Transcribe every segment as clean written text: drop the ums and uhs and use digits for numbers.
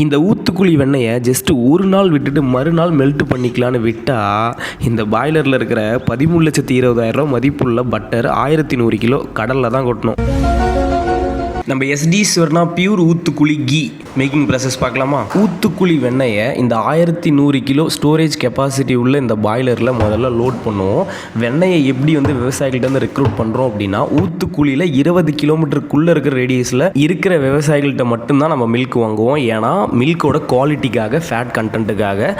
இந்த ஊத்துக்குழி வெண்ணெயை ஜஸ்ட் ஒரு நாள் விட்டுட்டு மறுநாள் மெல்ட் பண்ணிக்கலான்னு விட்டால் இந்த பாய்லரில் இருக்கிற 13,20,000 மதிப்புள்ள பட்டர் 1100 கிலோ கடலில் தான் கொட்டணும். நம்ம SD Swarna pure Oothukuzhi ghee making process பார்க்கலாமா? ஊத்துக்குழி வெண்ணெயை இந்த 1100 கிலோ ஸ்டோரேஜ் கெப்பாசிட்டி உள்ள இந்த பாய்லரில் முதல்ல லோட் பண்ணுவோம். வெண்ணெயை எப்படி விவசாயிகள்கிட்ட வந்து ரெக்ரூட் பண்ணுறோம் அப்படின்னா, ஊத்துக்குழியில் 20 கிலோமீட்டருக்குள்ளே இருக்கிற ரேடியஸில் இருக்கிற விவசாயிகள்கிட்ட மட்டும்தான் நம்ம மில்க் வாங்குவோம். ஏன்னா மில்கோட குவாலிட்டிக்காக, ஃபேட் கண்டென்ட்டுக்காக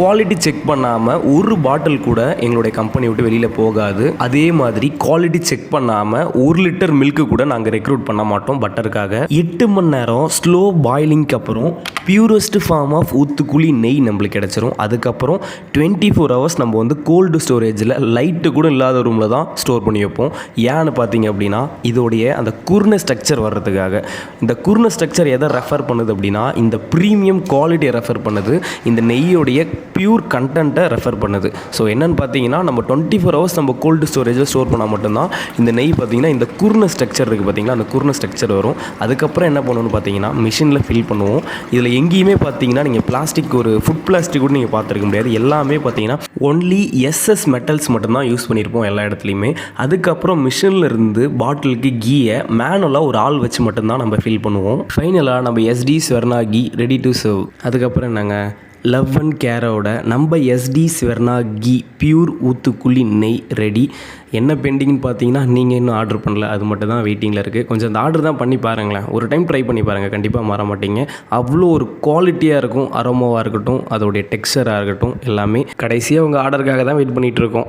குவாலிட்டி செக் பண்ணாமல் ஒரு பாட்டில் கூட எங்களுடைய கம்பெனி விட்டு வெளியில் போகாது. அதே மாதிரி குவாலிட்டி செக் பண்ணாமல் 1 லிட்டர் மில்க்கு கூட நாங்கள் ரெக்ரூட் பண்ண மாட்டோம் பட்டருக்காக. 8 மணி நேரம் ஸ்லோ பாயிலிங்க்கு அப்புறம் பியூரஸ்ட் ஃபார்ம் ஆஃப் ஊத்துக்குழி நெய் நம்மளுக்கு கிடச்சிரும். அதுக்கப்புறம் 24 ஹவர்ஸ் நம்ம வந்து கோல்டு ஸ்டோரேஜில் லைட்டு கூட இல்லாத ரூமில் தான் ஸ்டோர் பண்ணி வைப்போம். ஏன்னு பார்த்தீங்க அப்படின்னா, இதோடைய அந்த குர்ன ஸ்ட்ரக்சர் வர்றதுக்காக. இந்த குர்ன ஸ்ட்ரக்சர் எதை ரெஃபர் பண்ணுது அப்படின்னா, இந்த ப்ரீமியம் குவாலிட்டியை ரெஃபர் பண்ணுது, இந்த நெய்யோடைய பியூர் கண்டென்ட்டை ரெஃபர் பண்ணுது. ஸோ என்னென்னு பார்த்தீங்கன்னா, நம்ம 24 ஹவர்ஸ் நம்ம கோல்டு ஸ்டோரேஜில் ஸ்டோர் பண்ணால் மட்டும்தான் இந்த நெய் பார்த்தீங்கன்னா இந்த குர்ன ஸ்ட்ரக்சர் இருக்குது பார்த்தீங்களா, அந்த குர்ன ஸ்ட்ரக்சர் வரும். அதுக்கப்புறம் என்ன பண்ணணும்னு பார்த்தீங்கன்னா, மிஷினில் ஃபில் பண்ணுவோம். இதில் எங்கேயுமே பார்த்தீங்கன்னா நீங்கள் பிளாஸ்டிக், ஒரு ஃபுட் பிளாஸ்டிக் கூட நீங்கள் பார்த்துருக்க முடியாது. எல்லாமே பார்த்தீங்கன்னா ஒன்லி எஸ்எஸ் மெட்டல்ஸ் மட்டும்தான் யூஸ் பண்ணியிருப்போம் எல்லா இடத்துலையுமே. அதுக்கப்புறம் மிஷினில் இருந்து பாட்டிலுக்கு கீயை மேனுவலாக ஒரு ஆள் வச்சு மட்டும்தான் நம்ம ஃபில் பண்ணுவோம். ஃபைனலாக நம்ம SD Swarna ghee ready to serve. அதுக்கப்புறம் என்னங்க, லவ் அண்ட் கேரோட நம்ம எஸ்டி ஸ்வர்ணா கீ பியூர் ஊத்துக்குழி நெய் ரெடி. என்ன பெண்டிங்னு பார்த்தீங்கன்னா, நீங்கள் இன்னும் ஆர்டர் பண்ணல, அது மட்டும் தான் வெயிட்டிங்கில் இருக்குது. கொஞ்சம் அந்த ஆர்டர் தான் பண்ணி பாருங்களேன். ஒரு டைம் ட்ரை பண்ணி பாருங்கள், கண்டிப்பாக மாற மாட்டீங்க. அவ்வளோ ஒரு குவாலிட்டியாக இருக்கும். அரோமாவாக இருக்கட்டும், அதோடைய டெக்ஸ்சராக இருக்கட்டும், எல்லாமே. கடைசியாக உங்கள் ஆர்டருக்காக தான் வெயிட் பண்ணிகிட்ருக்கோம்.